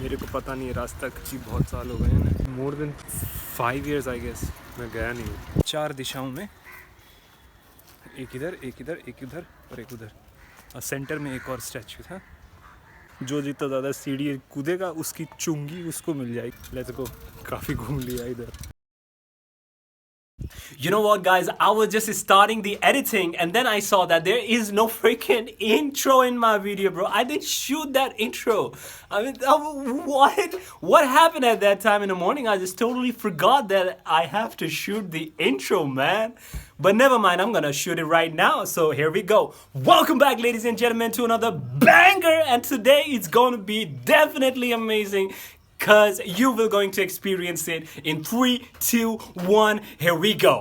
मेरे को पता नहीं है, रास्ता की बहुत साल हो गए हैं, more than 5 years I guess मैं गया नहीं हूँ। 4 दिशाओं में, एक इधर एक इधर एक उधर और एक उधर, और सेंटर में एक और स्टैचू था। जो जितना ज़्यादा सीढ़ी कूदेगा उसकी चुंगी उसको मिल जाएगी। लेट्स गो, काफ़ी घूम लिया इधर। You know what, guys? I was just starting the editing and then I saw that there is no freaking intro in my video, bro. I didn't shoot that intro. I mean, what? What happened at that time in the morning? I just totally forgot that I have to shoot the intro, man. But never mind, I'm gonna shoot it right now. So here we go. Welcome back, ladies and gentlemen, to another banger. And today it's gonna be definitely amazing, because you will going to experience it in 3, 2, 1. Here we go.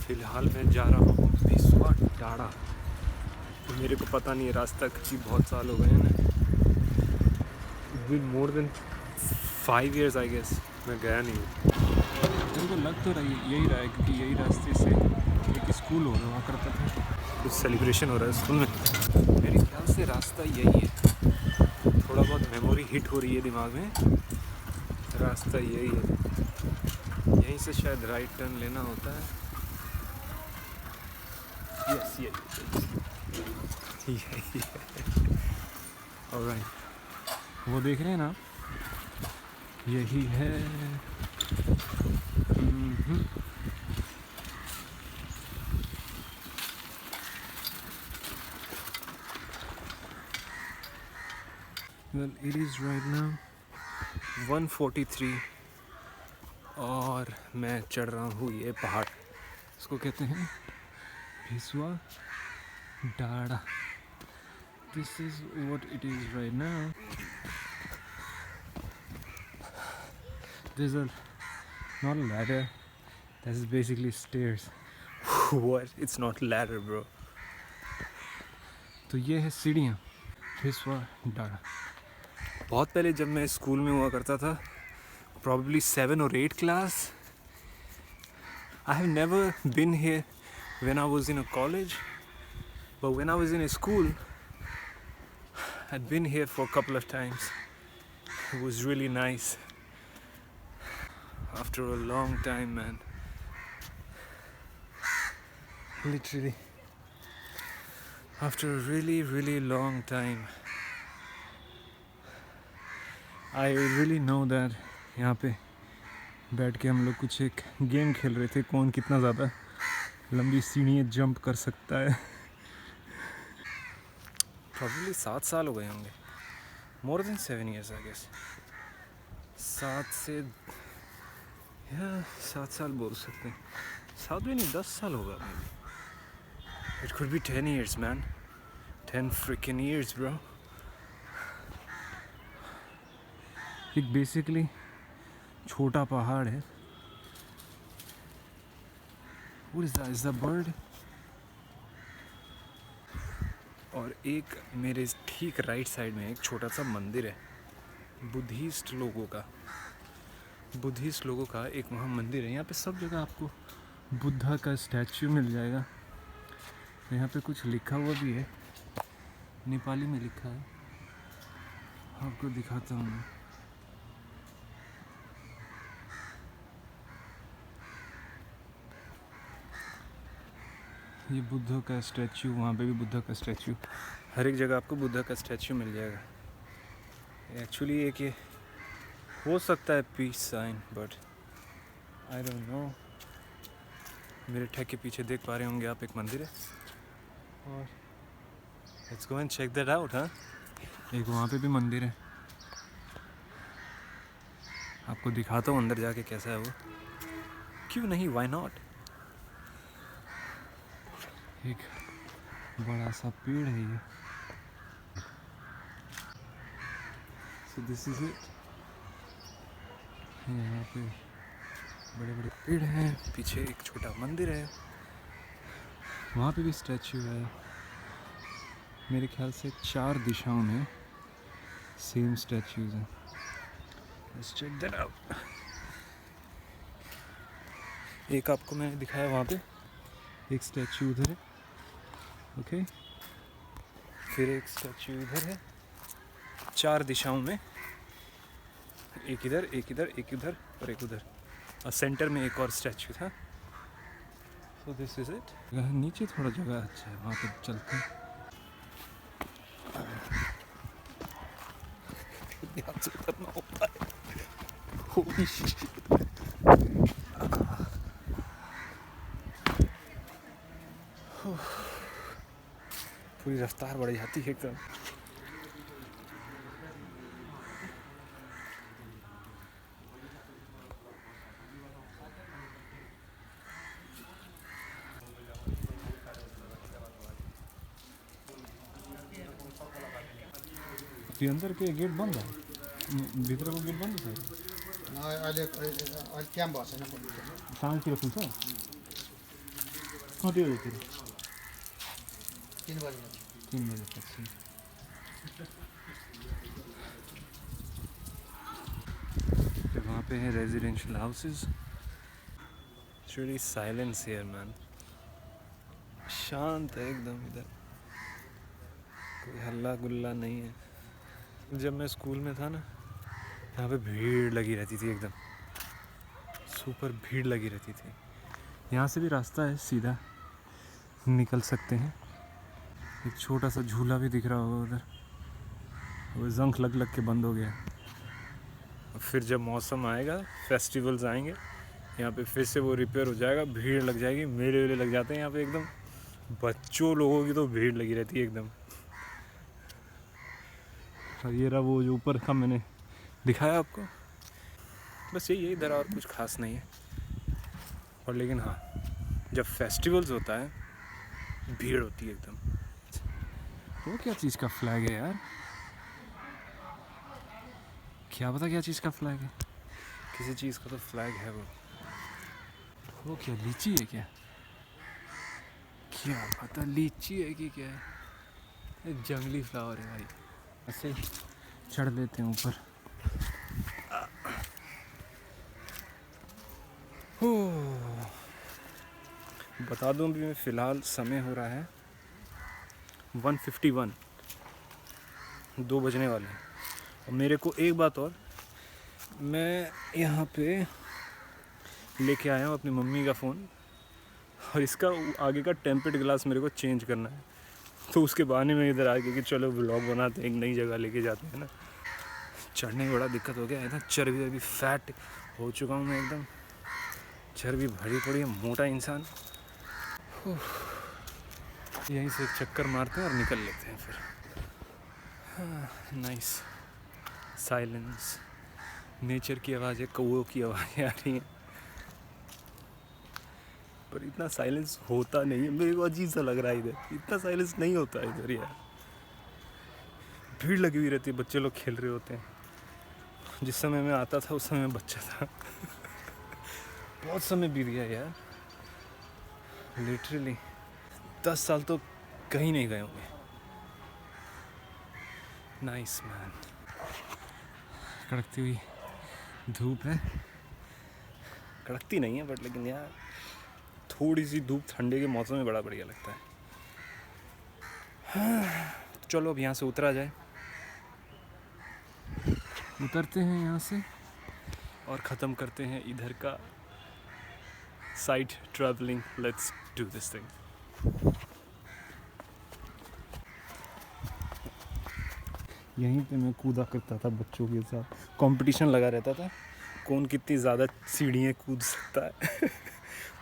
फिलहाल मैं जा रहा हूँ Bhiswa ta-da. तो मेरे को पता नहीं है, रास्ता की बहुत साल हो गए हैं, more than 5 years I guess मैं गया नहीं हूँ। मेरे को लग तो यही रहा है, क्योंकि यही रास्ते से एक स्कूल हुआ करता था, कुछ सेलिब्रेशन हो रहा है स्कूल में। मेरे ख्याल से रास्ता यही है, थोड़ा बहुत मेमोरी हिट हो रही है दिमाग में। रास्ता यही है, यहीं से शायद राइट टर्न लेना होता है। यस यही ऑलराइट, वो देख रहे हैं ना, यही है। Well, it is right now 1:43 और मैं चढ़ रहा हूँ ये पहाड़। इसको कहते हैं Bhiswa ta-da. This is what it is right now. There's not a ladder. This is basically stairs. What? It's not ladder, bro. तो ये है सीढ़ियाँ भिसवा टाड़ा। बहुत पहले जब मैं स्कूल में हुआ करता था, probably 7 or 8 class, I have never been here when I was in a college, but when I was in a school, I'd been here for a couple of times. It was really nice. After a long time, man. Literally. After a really, really long time. I really know that यहाँ पे बैठ के हम लोग कुछ एक game खेल रहे थे, कौन कितना ज़्यादा लंबी सीढ़ियाँ जंप कर सकता है। Probably 7 साल हो गए होंगे, more than 7 years I guess। 7 से 7 साल बोल सकते हैं, 7 भी नहीं 10 साल होगा maybe। It could be 10 years, man। 10 freaking years, bro। एक बेसिकली छोटा पहाड़ है। What is that? Is that bird? और एक मेरे ठीक राइट साइड में एक छोटा सा मंदिर है, बुद्धिस्ट लोगों का एक वहाँ मंदिर है। यहाँ पे सब जगह आपको बुद्धा का स्टैचू मिल जाएगा। यहाँ पे कुछ लिखा हुआ भी है, नेपाली में लिखा है, आपको दिखाता हूँ मैं। ये बुद्ध का स्टैचू, वहाँ पे भी बुद्ध का स्टैचू, हर एक जगह आपको बुद्ध का स्टैचू मिल जाएगा। एक्चुअली एक ये हो सकता है peace sign, but I don't know. मेरे ठेक के पीछे देख पा रहे होंगे आप, एक मंदिर है, और let's go and check that out. हाँ, एक वहाँ पे भी मंदिर है, आपको दिखाता हूँ अंदर जाके कैसा है वो। क्यों नहीं, व्हाई नॉट। एक बड़ा सा पेड़ है ये। So this is it. यहाँ पे बड़े बड़े पेड़ हैं, पीछे एक छोटा मंदिर है, वहाँ पे भी स्टैचू है। मेरे ख्याल से 4 दिशाओं में सेम स्टैचूज हैं। Let's check that out. एक आपको मैंने दिखाया वहाँ पे, एक स्टैचू उधर है। ओके, फिर एक स्टैचू इधर है, 4 दिशाओं में, एक इधर, एक इधर, एक उधर और एक उधर, और सेंटर में एक और स्टैचू था। So this is it. नीचे थोड़ा जगह अच्छा है, वहाँ पे चलते हैं। यहाँ से उतरना होता है। Holy shit. पूरी रफ्तार बढ़ जाती है एकदम। ये अंदर के गेट बंद है, भीतर को गेट बंद है। अहिले क्याम्प भएको छैन पुलिसको। साँझतिर खुल्छ, कति बजीतिर? 3 बजी 3 बजेपछि। फिर वहाँ पे है residential houses. It's really silence here man, शांत है एकदम इधर, कोई हल्ला गुल्ला नहीं है। जब मैं स्कूल में था ना, यहाँ पे भीड़ लगी रहती थी एकदम, सुपर भीड़ लगी रहती थी। यहाँ से भी रास्ता है, सीधा निकल सकते हैं। एक छोटा सा झूला भी दिख रहा होगा उधर, वो जंग लग लग के बंद हो गया। और फिर जब मौसम आएगा, फेस्टिवल्स आएंगे, यहाँ पे फिर से वो रिपेयर हो जाएगा, भीड़ लग जाएगी, मेले वेले लग जाते हैं यहाँ पे एकदम। बच्चों लोगों की तो भीड़ लगी रहती है एकदम। और ये रहा वो जो ऊपर का मैंने दिखाया आपको, बस यही है, इधर और कुछ खास नहीं है। और लेकिन हाँ, जब फेस्टिवल्स होता है भीड़ होती है एकदम। वो क्या चीज़ का फ्लैग है यार, क्या पता क्या चीज़ का फ्लैग है, किसी चीज़ का तो फ्लैग है वो क्या लीची है क्या, क्या पता लीची है कि क्या है। एक जंगली फ्लावर है भाई। ऐसे ही चढ़ लेते हैं ऊपर। बता दूं भी, मैं फ़िलहाल समय हो रहा है 1:51, 2 बजने वाले हैं। और मेरे को एक बात और, मैं यहाँ पे लेके आया हूँ अपनी मम्मी का फ़ोन, और इसका आगे का टेम्पर्ड ग्लास मेरे को चेंज करना है। तो उसके बहाने में इधर आ गया कि चलो व्लॉग बनाते हैं, एक नई जगह लेके जाते हैं ना। चढ़ने में बड़ा दिक्कत हो गया है ना, चर्बी अभी फैट हो चुका हूँ मैं एकदम, चर्बी भरी पड़ी है, मोटा इंसान। यहीं से एक चक्कर मारते हैं और निकल लेते हैं फिर। हाँ, नाइस साइलेंस, नेचर की आवाज़ें, कौओं की आवाज़ें आ रही हैं, पर इतना साइलेंस होता नहीं है। मेरे को अजीब सा लग रहा है इधर, इतना साइलेंस नहीं होता है इधर यार। भीड़ लगी हुई रहती है, बच्चे लोग खेल रहे होते हैं। जिस समय मैं आता था उस समय मैं बच्चा था। बहुत समय बीत गया यार, लिटरली 10 साल तो कहीं नहीं गए होंगे। Nice man. कड़कती हुई धूप है, कड़कती नहीं है बट लेकिन यार थोड़ी सी धूप ठंडे के मौसम में बड़ा बढ़िया लगता है। हाँ, तो चलो अब यहाँ से उतरा जाए। उतरते हैं यहाँ से और ख़त्म करते हैं इधर का side travelling. Let's do this thing. यहीं पे मैं कूदा करता था बच्चों के साथ, कंपटीशन लगा रहता था कौन कितनी ज़्यादा सीढ़ियाँ कूद सकता है।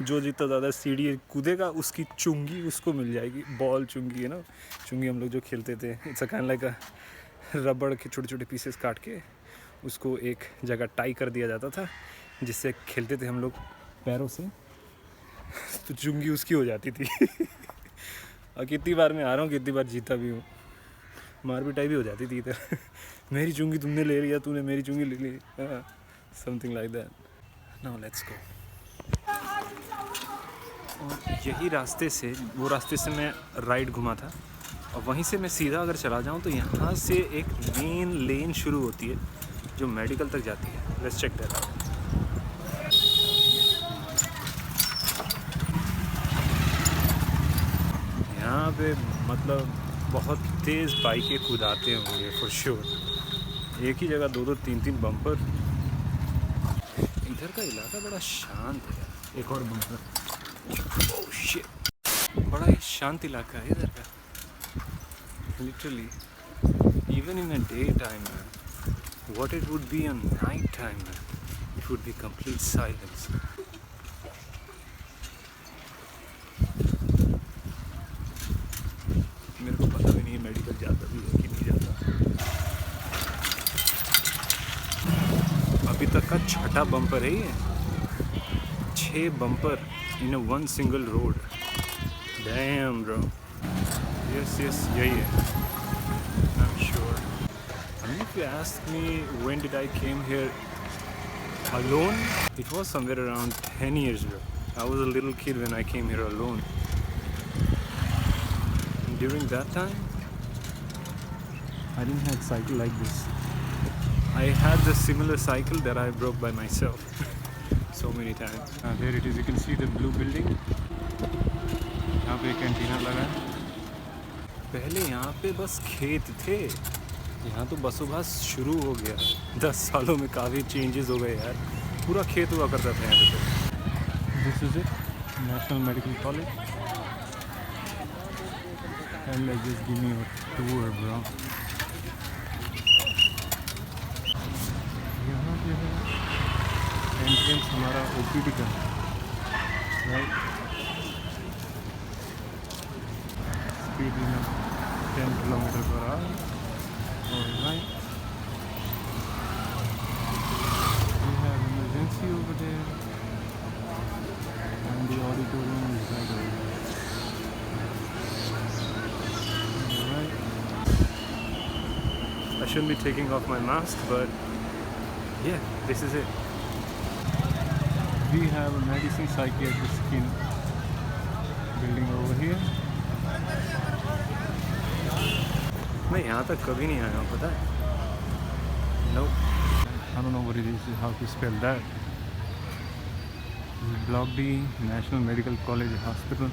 जो जितना ज़्यादा सीढ़ी कूदेगा उसकी चुंगी उसको मिल जाएगी। बॉल चुंगी है ना, चुंगी हम लोग जो खेलते थे, इट्स अ काइंड लाइक अ रबड़ के छोटे छोटे पीसेस काट के उसको एक जगह टाई कर दिया जाता था, जिससे खेलते थे हम लोग पैरों से, तो चुंगी उसकी हो जाती थी। और कितनी बार मैं आ रहा हूँ, कितनी बार जीता भी हूँ, मार पिटाई भी हो जाती थी इधर। मेरी चुंगी तुमने ले लिया, तूने मेरी चुंगी ले ली, something like that. Now let's go. और यही रास्ते से, वो रास्ते से मैं राइट घुमा था, और वहीं से मैं सीधा अगर चला जाऊँ तो यहाँ से एक मेन लेन शुरू होती है जो मेडिकल तक जाती है। Let's check that out. यहाँ पे मतलब बहुत तेज़ बाइकें कूदाते होंगे फॉर श्योर। एक ही जगह 2-2 3-3 बम्पर। इधर का इलाका बड़ा शांत है। एक और बम्पर। ओह शिट, बड़ा ही शांत इलाका है इधर का। Literally even in a daytime, man, what it would be on night time, man, it would be complete silence. मेरे को पता भी नहीं मेडिकल जाता भी है कि नहीं जाता। अभी तक का छठा बम्पर है ये। 6 bumper in a one single road. Damn bro. Yes, यही है। I'm sure. I mean, if you ask me when did I came here alone, it was somewhere around 10 years ago. I was a little kid when I came here alone. And during that time, I didn't have a cycle like this. I had the similar cycle that I broke by myself so many times. There it is. You can see the blue building. यहाँ पे कैंटीना लगा है। पहले यहाँ पे बस खेत थे, यहाँ तो बसोबास शुरू हो गया। 10 सालों में काफ़ी चेंजेस हो गए यार। पूरा खेत हुआ करता था यहाँ पे। This is it, national medical college. And just give me a tour bro. यहाँ पे है एंट्रेंस हमारा ओपीडी का, right. Speed limit 10 kilometre per hour. Alright. We have emergency over there, and the auditorium is right over there. Alright. I shouldn't be taking off my mask, but yeah, this is it. We have a medicine psychiatric skin building over here. मैं यहाँ तक कभी नहीं आया हूँ, पता है? No. I don't know what it is, how to spell that. This is Block D, National Medical College Hospital.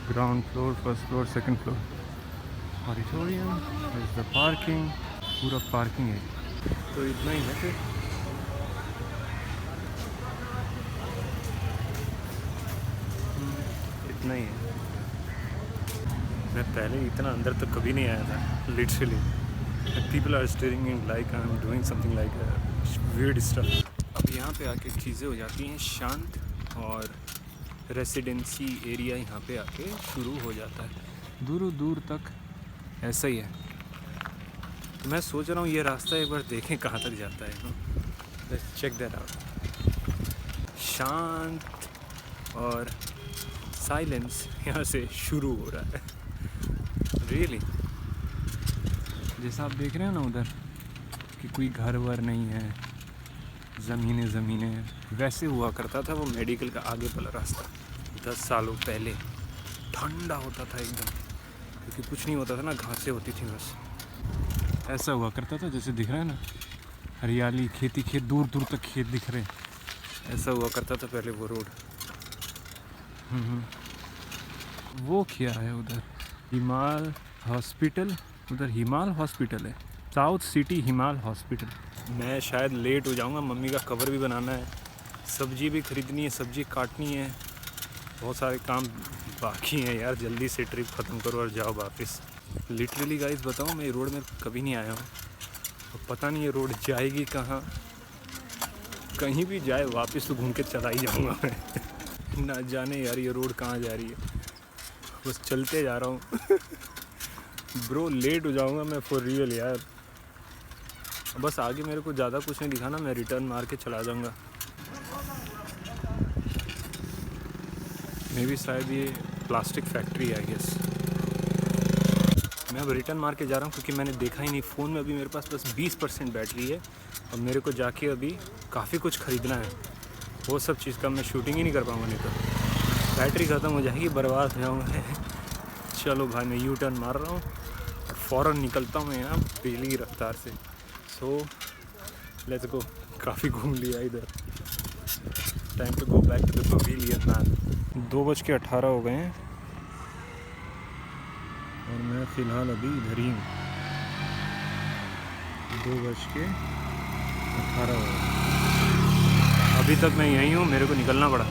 Ground floor, first floor, second floor. Auditorium, there's the parking. पूरा parking है। तो इतना ही है फिर। इतना ही है। मैं पहले इतना अंदर तक कभी नहीं आया था, literally. People are staring in like I am doing something like weird stuff. अब यहाँ पे आके चीज़ें हो जाती हैं शांत, और रेसिडेंसी एरिया यहाँ पे आके शुरू हो जाता है। दूर दूर तक ऐसा ही है। तो मैं सोच रहा हूँ ये रास्ता एक बार देखें कहाँ तक जाता है। Let's check that out. शांत और साइलेंस यहाँ से शुरू हो रहा है। रियली जैसा आप देख रहे हैं ना उधर कि कोई घर वर नहीं है, ज़मीनें, वैसे हुआ करता था वो मेडिकल का आगे वाला रास्ता 10 सालों पहले। ठंडा होता था एकदम, क्योंकि कुछ नहीं होता था ना, घासें होती थी बस। ऐसा हुआ करता था जैसे दिख रहा है ना, हरियाली, खेत, दूर दूर तक खेत दिख रहे हैं। ऐसा हुआ करता था पहले वो रोड। वो क्या है उधर? हिमाल हॉस्पिटल। उधर हिमाल हॉस्पिटल है, साउथ सिटी हिमाल हॉस्पिटल। मैं शायद लेट हो जाऊंगा, मम्मी का कवर भी बनाना है, सब्जी भी खरीदनी है, सब्जी काटनी है, बहुत सारे काम बाकी हैं यार। जल्दी से ट्रिप ख़त्म करो और जाओ वापस। लिटरली गाइस बताऊं, मैं रोड में कभी नहीं आया हूँ, और पता नहीं ये रोड जाएगी कहाँ। कहीं भी जाए वापस तो घूम के चला ही जाऊँगा मैं। ना जाने यार ये रोड कहाँ जा रही है, बस चलते जा रहा हूँ। ब्रो लेट हो जाऊँगा मैं फॉर रियल यार। बस आगे मेरे को ज़्यादा कुछ नहीं दिखाना, मैं रिटर्न मार के चला जाऊँगा। मे बी शायद ये प्लास्टिक फैक्ट्री है आई गेस। मैं अब रिटर्न मार के जा रहा हूँ क्योंकि मैंने देखा ही नहीं। फ़ोन में अभी मेरे पास बस 20% बैटरी है, और मेरे को जाके अभी काफ़ी कुछ ख़रीदना है। वो सब चीज़ का मैं शूटिंग ही नहीं कर पाऊँगा, नहीं तो बैटरी ख़त्म हो जाएगी, बर्बाद हो जाऊँगा। चलो भाई मैं यू टर्न मार रहा हूँ और फ़ौरन निकलता हूँ मैं यहाँ बिजली की रफ्तार से। So let's go. काफ़ी घूम लिया इधर, time to go back to the pavilion man. 2:18 हो गए हैं और मैं फ़िलहाल अभी इधर ही हूँ। 2:18 अभी तक मैं यहीं हूँ, मेरे को निकलना पड़ा।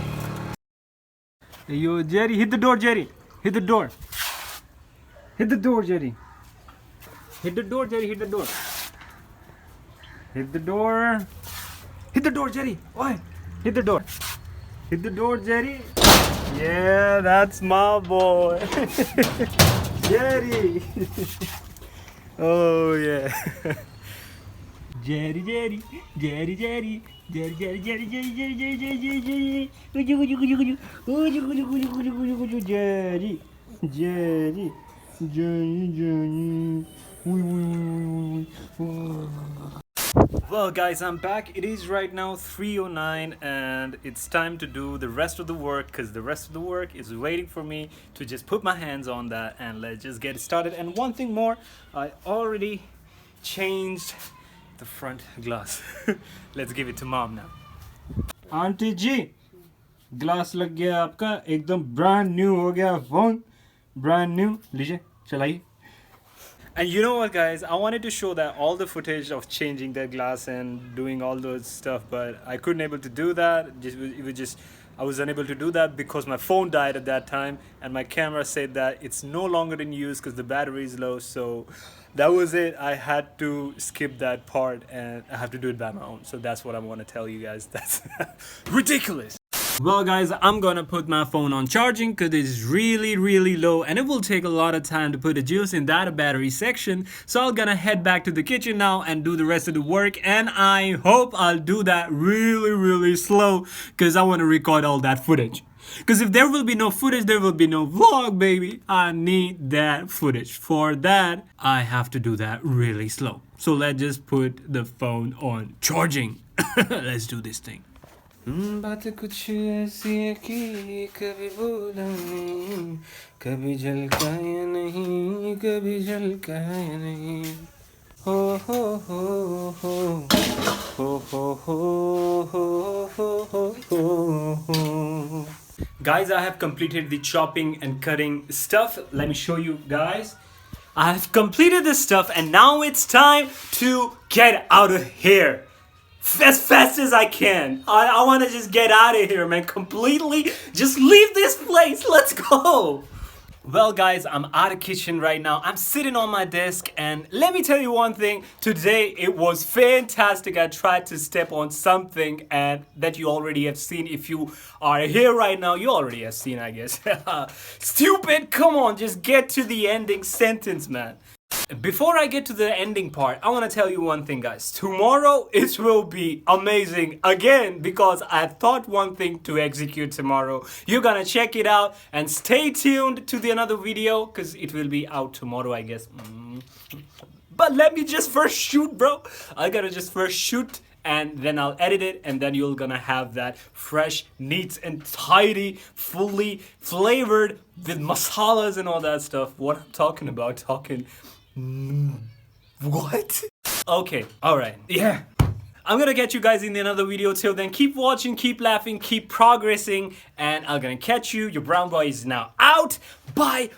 Yo, Jerry, hit the door, Jerry. Hit the door. Hit the door, Jerry. Hit the door, Jerry. Hit the door. Hit the door. Hit the door, Jerry. Oi, hit the door. Hit the door, Jerry. Yeah, that's my boy. Jerry. Oh, yeah. Jerry, Jerry, Jerry, Jerry, Jerry, Jerry, Jerry, Jerry, Jerry, Jerry, Jerry, Jerry, Jerry, Jerry, Well, guys, I'm back. It is right now 3:09 and it's time to do the rest of the work because the rest of the work is waiting for me to just put my hands on that and let's just get started. And one thing more, I already changed the front glass. Let's give it to mom now. Auntie G, glass लग गया आपका, एकदम brand new हो गया phone, brand new. लीजिए, चलाइए. And you know what, guys, I wanted to show that all the footage of changing the glass and doing all those stuff, but I couldn't able to do that. I was unable to do that because my phone died at that time and my camera said that it's no longer in use because the battery is low. So that was it. I had to skip that part and I have to do it by my own. So that's what I want to tell you guys. That's ridiculous. Well, guys, I'm gonna put my phone on charging because it's really low and it will take a lot of time to put the juice in that battery section. So I'm gonna head back to the kitchen now and do the rest of the work, and I hope I'll do that really slow because I want to record all that footage. Because if there will be no footage, there will be no vlog, baby. I need that footage. For that, I have to do that really slow. So let's just put the phone on charging. Let's do this thing. बात कुछ ऐसी है कि कभी बोला नहीं, कभी झलकाया नहीं, कभी झलकाया नहीं. हो हो हो हो हो हो हो हो हो हो. Guys, I have completed the chopping and cutting stuff. Let me show you guys. I have completed this stuff and now it's time to get out of here. As fast as I can. I want to just get out of here, man. Completely. Just leave this place. Let's go. Well, guys, I'm out of kitchen right now. I'm sitting on my desk and let me tell you one thing. Today, it was fantastic. I tried to step on something and that you already have seen. If you are here right now, you already have seen, I guess. Stupid. Come on. Just get to the ending sentence, man. Before I get to the ending part, I want to tell you one thing, guys. Tomorrow, it will be amazing again because I thought one thing to execute tomorrow. You're gonna check it out and stay tuned to the another video because it will be out tomorrow, I guess. But let me just first shoot, bro. I gotta just first shoot and then I'll edit it and then you're gonna have that fresh, neat and tidy, fully flavored with masalas and all that stuff. What I'm talking about, what? Okay, alright, yeah. I'm gonna catch you guys in another video. Till then, keep watching, keep laughing, keep progressing, and I'm gonna catch you. Your brown boy is now out. Bye.